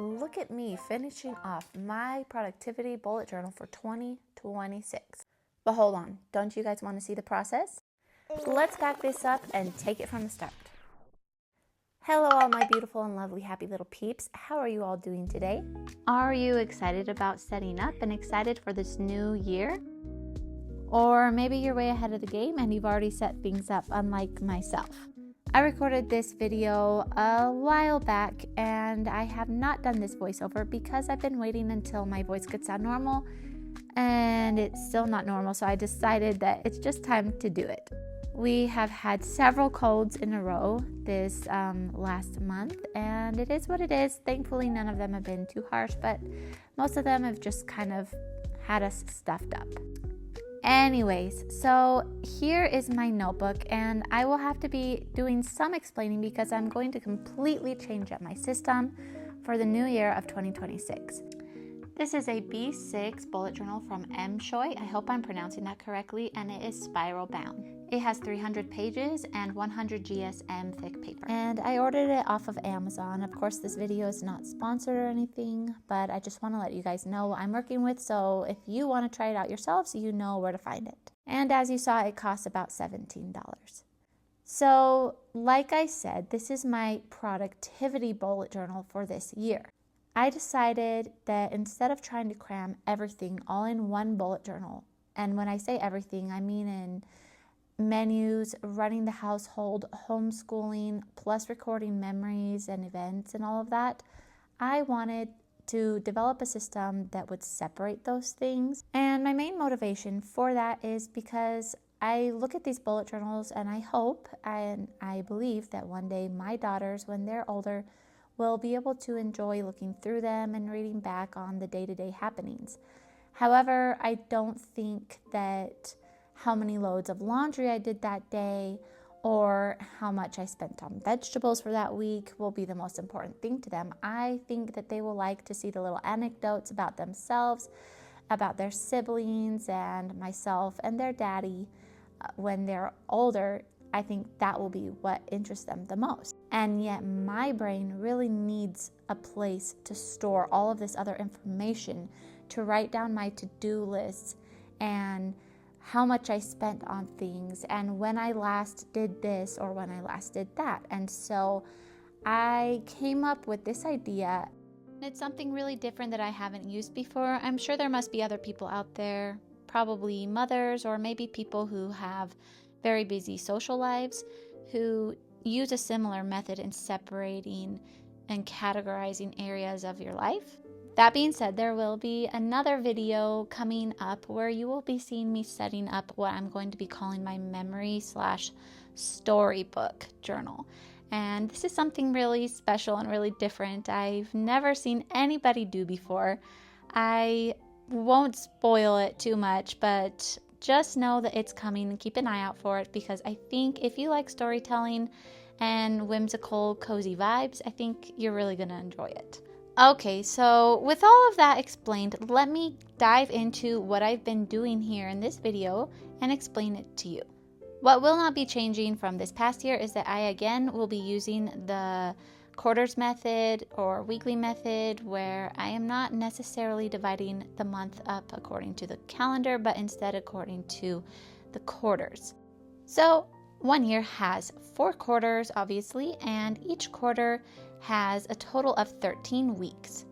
Look at me finishing off my productivity bullet journal for 2026. But hold on, don't you guys want to see the process? Let's back this up and take it from the start. Hello all my beautiful and lovely happy little peeps. How are you all doing today? Are you excited about setting up and excited for this new year? Or maybe you're way ahead of the game and you've already set things up, unlike myself. I recorded this video a while back and I have not done this voiceover because I've been waiting until my voice could sound normal and it's still not normal, so I decided that it's just time to do it. We have had several colds in a row this last month, and it is what it is. Thankfully, none of them have been too harsh, but most of them have just kind of had us stuffed up. Anyways, so here is my notebook, and I will have to be doing some explaining because I'm going to completely change up my system for the new year of 2026. This is a B6 bullet journal from Choi. I hope I'm pronouncing that correctly, and it is spiral bound. It has 300 pages and 100 GSM thick paper. And I ordered it off of Amazon. Of course, this video is not sponsored or anything, but I just want to let you guys know what I'm working with, so if you want to try it out yourselves, you know where to find it. And as you saw, it costs about $17. So, like I said, this is my productivity bullet journal for this year. I decided that instead of trying to cram everything all in one bullet journal, and when I say everything, I mean in menus, running the household, homeschooling, plus recording memories and events and all of that, I wanted to develop a system that would separate those things. And my main motivation for that is because I look at these bullet journals and I hope and I believe that one day my daughters, when they're older, will be able to enjoy looking through them and reading back on the day-to-day happenings. However, I don't think that how many loads of laundry I did that day or how much I spent on vegetables for that week will be the most important thing to them. I think that they will like to see the little anecdotes about themselves, about their siblings and myself and their daddy when they're older. I think that will be what interests them the most. And yet my brain really needs a place to store all of this other information, to write down my to-do lists and how much I spent on things and when I last did this or when I last did that. And so I came up with this idea. It's something really different that I haven't used before. I'm sure there must be other people out there, probably mothers or maybe people who have very busy social lives who use a similar method in separating and categorizing areas of your life. That being said, there will be another video coming up where you will be seeing me setting up what I'm going to be calling my memory/storybook journal. And this is something really special and really different. I've never seen anybody do before. I won't spoil it too much, but just know that it's coming and keep an eye out for it because I think if you like storytelling and whimsical, cozy vibes, I think you're really going to enjoy it. Okay, so with all of that explained, let me dive into what I've been doing here in this video and explain it to you. What will not be changing from this past year is that I again will be using the quarters method or weekly method where I am not necessarily dividing the month up according to the calendar, but instead according to the quarters. So one year has 4 quarters, obviously, and each quarter has a total of 13 weeks.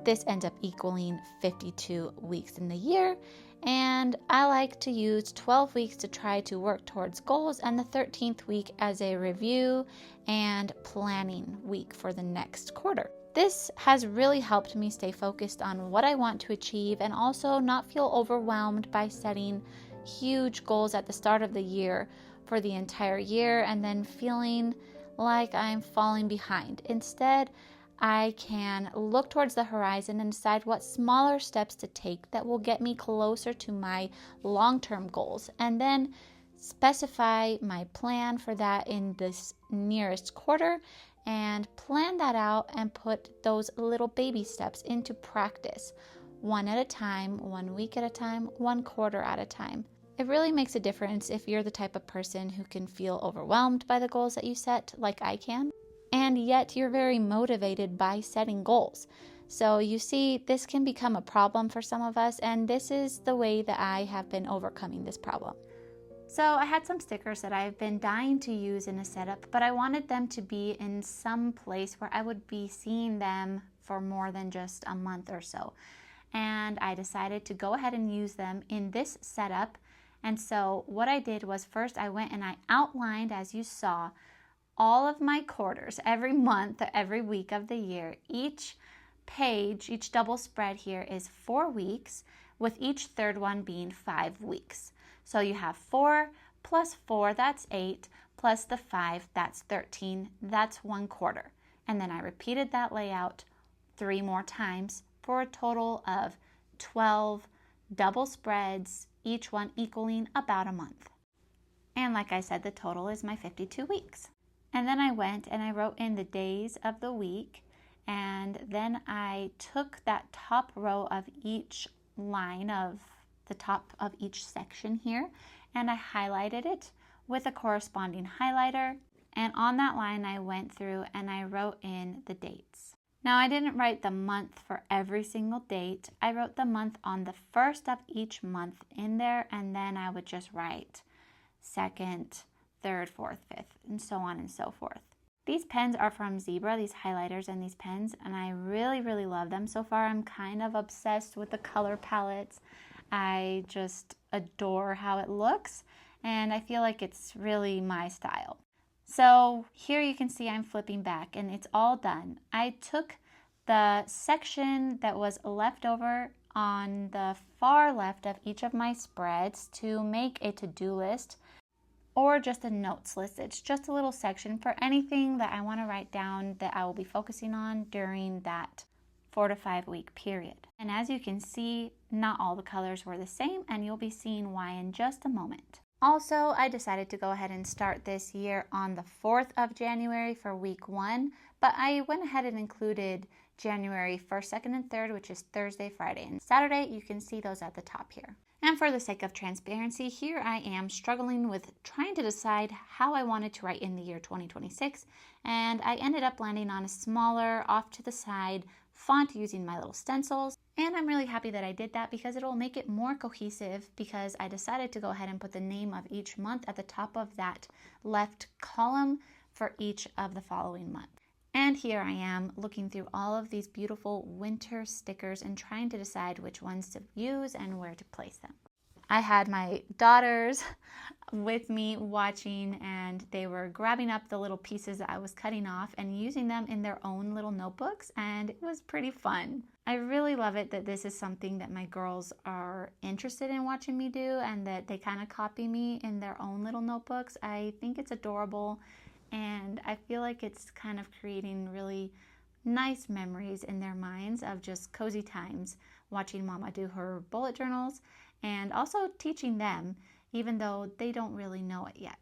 This ends up equaling 52 weeks in the year, and I like to use 12 weeks to try to work towards goals and the 13th week as a review and planning week for the next quarter. This has really helped me stay focused on what I want to achieve and also not feel overwhelmed by setting huge goals at the start of the year for the entire year and then feeling like I'm falling behind. Instead, I can look towards the horizon and decide what smaller steps to take that will get me closer to my long-term goals, and then specify my plan for that in this nearest quarter and plan that out and put those little baby steps into practice, one at a time, 1 week at a time, 1 quarter at a time. It really makes a difference if you're the type of person who can feel overwhelmed by the goals that you set, like I can. and yet you're very motivated by setting goals. So you see, this can become a problem for some of us, and this is the way that I have been overcoming this problem. So I had some stickers that I've been dying to use in a setup, but I wanted them to be in some place where I would be seeing them for more than just a month or so. And I decided to go ahead and use them in this setup. And so what I did was, first I went and I outlined, as you saw, all of my quarters every month, every week of the year. Each page, each double spread here is 4 weeks, with each third one being 5 weeks. So you have 4 plus 4, that's 8, plus the 5, that's 13, that's 1 quarter. And then I repeated that layout 3 more times for a total of 12 double spreads, each one equaling about a month. And like I said, the total is my 52 weeks. And then I went and I wrote in the days of the week, and then I took that top row of each line of the top of each section here, and I highlighted it with a corresponding highlighter, and on that line I went through and I wrote in the dates. Now I didn't write the month for every single date. I wrote the month on the first of each month in there, and then I would just write 2nd, 3rd, 4th, 5th, and so on and so forth. These pens are from Zebra, these highlighters and these pens, and I really, really love them. So far I'm kind of obsessed with the color palettes. I just adore how it looks, and I feel like it's really my style. So here you can see I'm flipping back and it's all done. I took the section that was left over on the far left of each of my spreads to make a to-do list, or just a notes list. It's just a little section for anything that I want to write down that I will be focusing on during that 4 to 5 week period. And as you can see, not all the colors were the same, and you'll be seeing why in just a moment. Also, I decided to go ahead and start this year on the 4th of January for week 1, but I went ahead and included January 1st, 2nd, and 3rd, which is Thursday, Friday, and Saturday. You can see those at the top here. And for the sake of transparency, here I am struggling with trying to decide how I wanted to write in the year 2026, and I ended up landing on a smaller, off to the side font using my little stencils. And I'm really happy that I did that because it'll make it more cohesive, because I decided to go ahead and put the name of each month at the top of that left column for each of the following month. And here I am looking through all of these beautiful winter stickers and trying to decide which ones to use and where to place them. I had my daughters with me watching, and they were grabbing up the little pieces that I was cutting off and using them in their own little notebooks, and it was pretty fun. I really love it that this is something that my girls are interested in watching me do, and that they kind of copy me in their own little notebooks. I think it's adorable, and I feel like it's kind of creating really nice memories in their minds of just cozy times watching Mama do her bullet journals, and also teaching them, even though they don't really know it yet.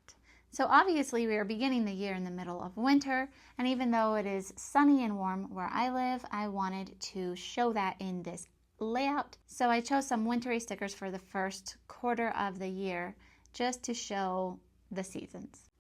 So obviously we are beginning the year in the middle of winter, and even though it is sunny and warm where I live, I wanted to show that in this layout. So I chose some wintry stickers for the first quarter of the year just to show the seasons.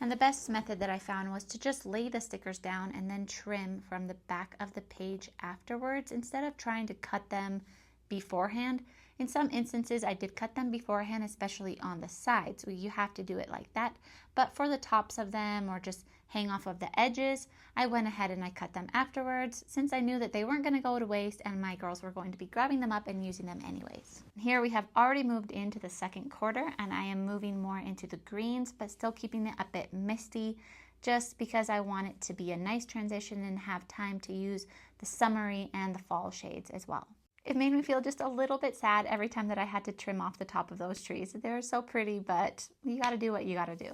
And the best method that I found was to just lay the stickers down and then trim from the back of the page afterwards, instead of trying to cut them beforehand. In some instances, I did cut them beforehand, especially on the sides. You have to do it like that. But for the tops of them, or just hang off of the edges, I went ahead and I cut them afterwards, since I knew that they weren't going to go to waste and my girls were going to be grabbing them up and using them anyways. Here we have already moved into the second quarter, and I am moving more into the greens, but still keeping it a bit misty, just because I want it to be a nice transition and have time to use the summery and the fall shades as well. It made me feel just a little bit sad every time that I had to trim off the top of those trees. They're so pretty, but you gotta do what you gotta do.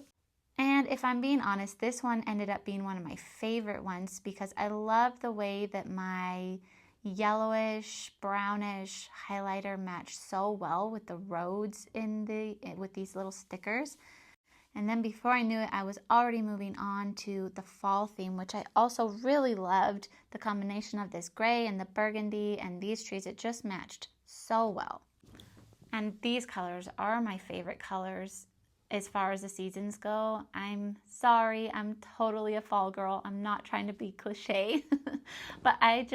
And if I'm being honest, this one ended up being one of my favorite ones, because I love the way that my yellowish, brownish highlighter matched so well with the roads with these little stickers. And then before I knew it, I was already moving on to the fall theme, which I also really loved. The combination of this gray and the burgundy and these trees, it just matched so well. And these colors are my favorite colors as far as the seasons go. I'm sorry, I'm totally a fall girl. I'm not trying to be cliche, but I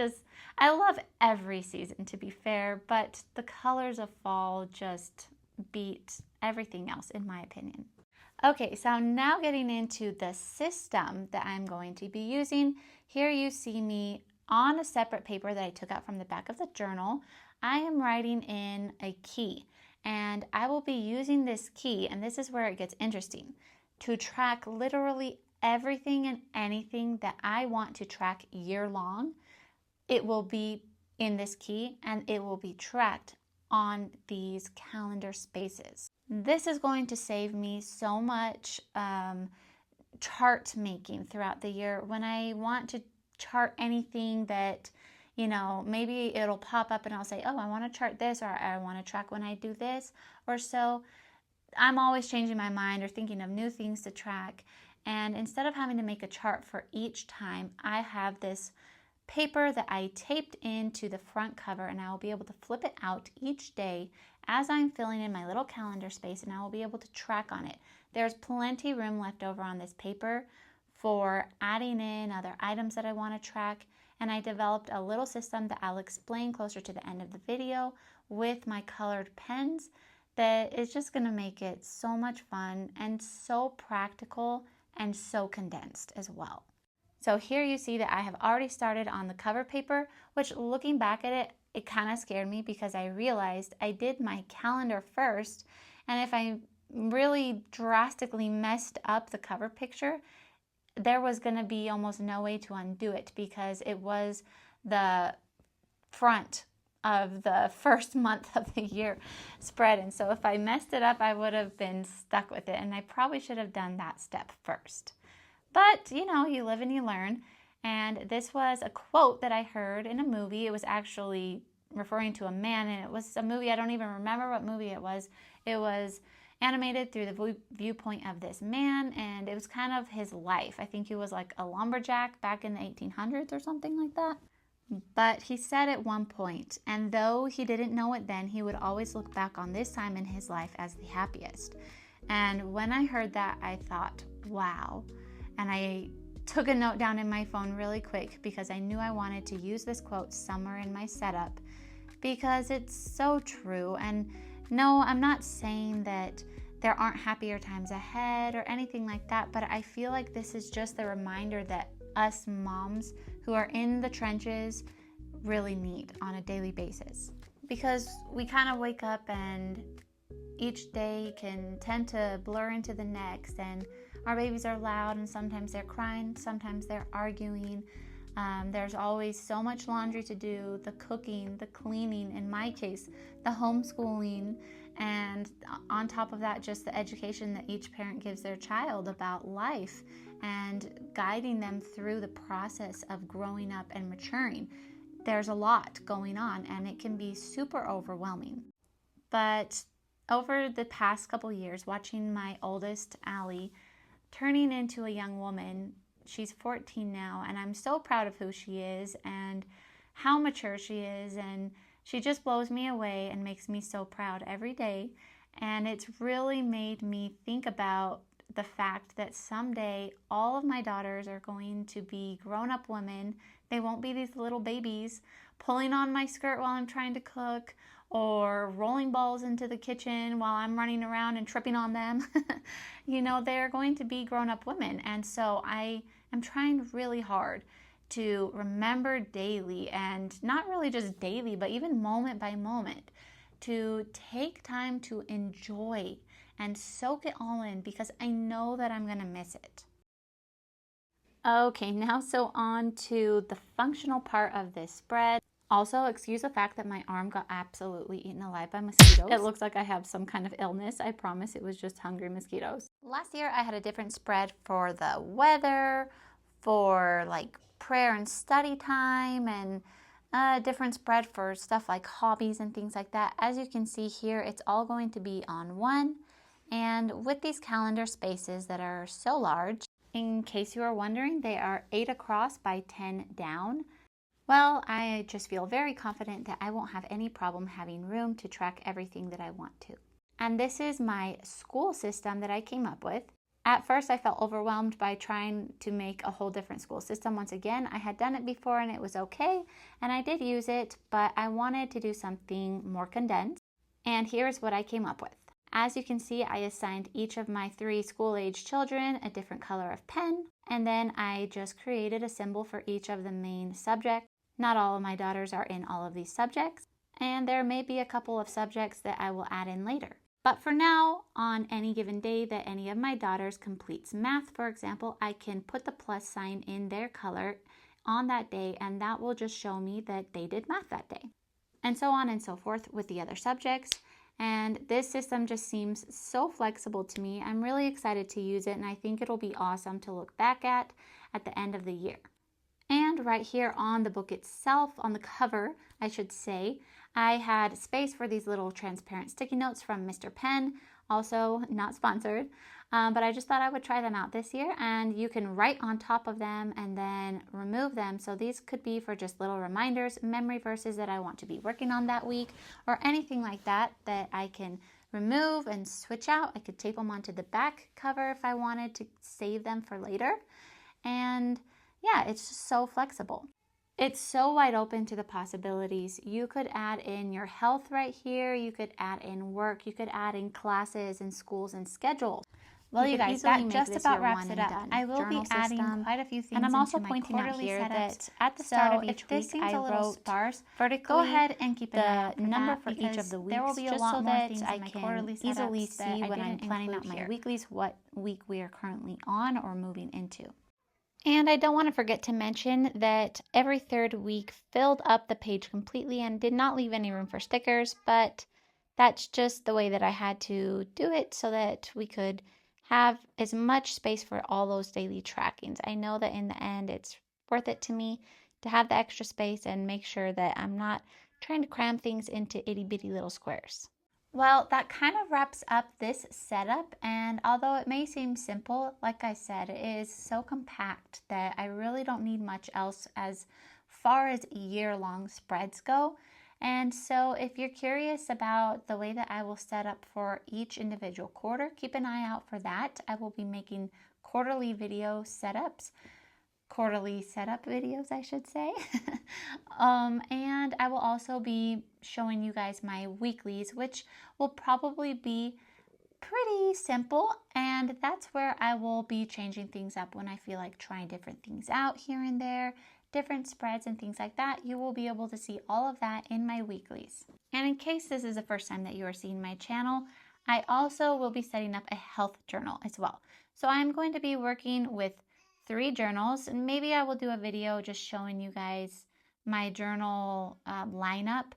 love every season, to be fair, but the colors of fall just beat everything else in my opinion. Okay, so now getting into the system that I'm going to be using. Here you see me on a separate paper that I took out from the back of the journal. I am writing in a key, and I will be using this key, and this is where it gets interesting, to track literally everything and anything that I want to track year long. It will be in this key, and it will be tracked on these calendar spaces. This is going to save me so much chart making throughout the year. When I want to chart anything that, maybe it'll pop up and I'll say, oh, I want to chart this, or I want to track when I do this or so. I'm always changing my mind or thinking of new things to track. And instead of having to make a chart for each time, I have this paper that I taped into the front cover, and I will be able to flip it out each day as I'm filling in my little calendar space, and I will be able to track on it. There's plenty room left over on this paper for adding in other items that I want to track, and I developed a little system that I'll explain closer to the end of the video with my colored pens that is just going to make it so much fun and so practical and so condensed as well. So here you see that I have already started on the cover paper, which looking back at it, it kind of scared me because I realized I did my calendar first, and if I really drastically messed up the cover picture, there was going to be almost no way to undo it because it was the front of the first month of the year spread. And so if I messed it up, I would have been stuck with it, and I probably should have done that step first. But, you live and you learn. And this was a quote that I heard in a movie. It was actually referring to a man, and it was a movie. I don't even remember what movie it was. It was animated through the viewpoint of this man, and it was kind of his life. I think he was like a lumberjack back in the 1800s or something like that. But he said at one point, and though he didn't know it then, he would always look back on this time in his life as the happiest. And when I heard that, I thought, wow. And I took a note down in my phone really quick because I knew I wanted to use this quote somewhere in my setup because it's so true. And no, I'm not saying that there aren't happier times ahead or anything like that, but I feel like this is just the reminder that us moms who are in the trenches really need on a daily basis. Because we kind of wake up and each day can tend to blur into the next, and our babies are loud, and sometimes they're crying, sometimes they're arguing. There's always so much laundry to do, the cooking, the cleaning, in my case, the homeschooling, and on top of that, just the education that each parent gives their child about life and guiding them through the process of growing up and maturing. There's a lot going on, and it can be super overwhelming. But over the past couple years, watching my oldest, Allie, turning into a young woman, she's 14 now, and I'm so proud of who she is and how mature she is, and she just blows me away and makes me so proud every day. And it's really made me think about the fact that someday all of my daughters are going to be grown-up women. They won't be these little babies pulling on my skirt while I'm trying to cook or rolling balls into the kitchen while I'm running around and tripping on them. They're going to be grown-up women. And so I am trying really hard to remember daily, and not really just daily, but even moment by moment, to take time to enjoy and soak it all in, because I know that I'm going to miss it. Okay, now so on to the functional part of this spread. Also, excuse the fact that my arm got absolutely eaten alive by mosquitoes. It looks like I have some kind of illness. I promise it was just hungry mosquitoes. Last year, I had a different spread for the weather, for like prayer and study time, and a different spread for stuff like hobbies and things like that. As you can see here, it's all going to be on one. And with these calendar spaces that are so large, in case you are wondering, they are 8 across by 10 down. Well, I just feel very confident that I won't have any problem having room to track everything that I want to. And this is my school system that I came up with. At first, I felt overwhelmed by trying to make a whole different school system. Once again, I had done it before and it was okay, and I did use it, but I wanted to do something more condensed. And here's what I came up with. As you can see, I assigned each of my 3 school-age children a different color of pen, and then I just created a symbol for each of the main subjects. Not all of my daughters are in all of these subjects, and there may be a couple of subjects that I will add in later. But for now, on any given day that any of my daughters completes math, for example, I can put the plus sign in their color on that day, and that will just show me that they did math that day. And so on and so forth with the other subjects. And this system just seems so flexible to me. I'm really excited to use it, and I think it'll be awesome to look back at the end of the year. And right here on the book itself, on the cover, I should say, I had space for these little transparent sticky notes from Mr. Pen, also not sponsored, but I just thought I would try them out this year, and you can write on top of them and then remove them. So these could be for just little reminders, memory verses that I want to be working on that week, or anything like that that I can remove and switch out. I could tape them onto the back cover if I wanted to save them for later. And yeah, it's just so flexible. It's so wide open to the possibilities. You could add in your health right here. You could add in work. You could add in classes and schools and schedules. Well, you guys, that just about wraps it up. I will be adding quite a few things, and I'm also pointing out here that at the start of each week, I wrote stars vertically. Go ahead and keep the number for each of the weeks, there will be a lot more things I can easily see when I'm planning out my weeklies, what week we are currently on or moving into. And I don't want to forget to mention that every 3rd week filled up the page completely and did not leave any room for stickers, but that's just the way that I had to do it so that we could have as much space for all those daily trackings. I know that in the end it's worth it to me to have the extra space and make sure that I'm not trying to cram things into itty bitty little squares. Well, that kind of wraps up this setup, and although it may seem simple, like I said, it is so compact that I really don't need much else as far as year-long spreads go. And so if you're curious about the way that I will set up for each individual quarter, keep an eye out for that. I will be making quarterly video setups. Quarterly setup videos, I should say. And I will also be showing you guys my weeklies, which will probably be pretty simple, and that's where I will be changing things up when I feel like trying different things out here and there, different spreads and things like that. You will be able to see all of that in my weeklies. And in case this is the first time that you are seeing my channel, I also will be setting up a health journal as well. So I'm going to be working with 3 journals, and maybe I will do a video just showing you guys my journal lineup.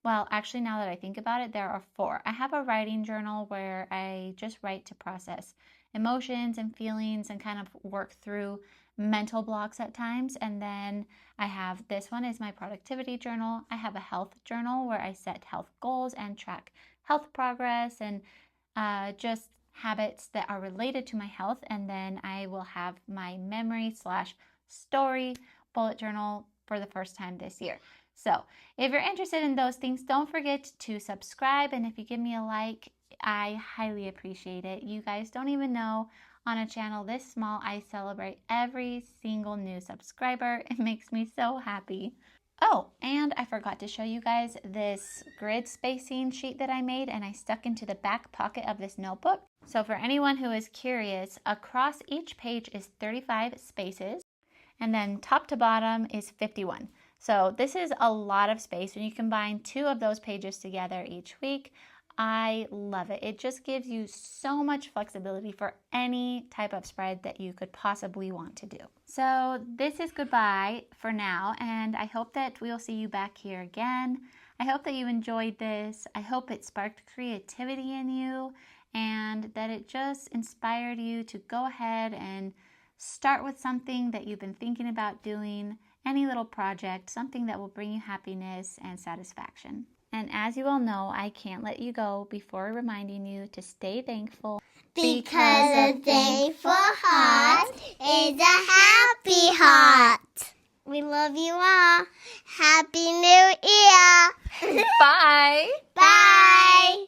Well, actually, now that I think about it, there are 4. I have a writing journal where I just write to process emotions and feelings and kind of work through mental blocks at times. And then I have this one is my productivity journal. I have a health journal where I set health goals and track health progress and just habits that are related to my health. And then I will have my memory/story bullet journal for the first time this year. So if you're interested in those things, don't forget to subscribe. And if you give me a like, I highly appreciate it. You guys don't even know, on a channel this small, I celebrate every single new subscriber. It makes me so happy. Oh, and I forgot to show you guys this grid spacing sheet that I made and I stuck into the back pocket of this notebook. So for anyone who is curious, across each page is 35 spaces, and then top to bottom is 51. So this is a lot of space, and you combine 2 of those pages together each week. I love it. It just gives you so much flexibility for any type of spread that you could possibly want to do. So this is goodbye for now, and I hope that we'll see you back here again. I hope that you enjoyed this. I hope it sparked creativity in you and that it just inspired you to go ahead and start with something that you've been thinking about doing, any little project, something that will bring you happiness and satisfaction. And as you all know, I can't let you go before reminding you to stay thankful. Because a thankful heart is a happy heart. We love you all. Happy New Year. Bye. Bye.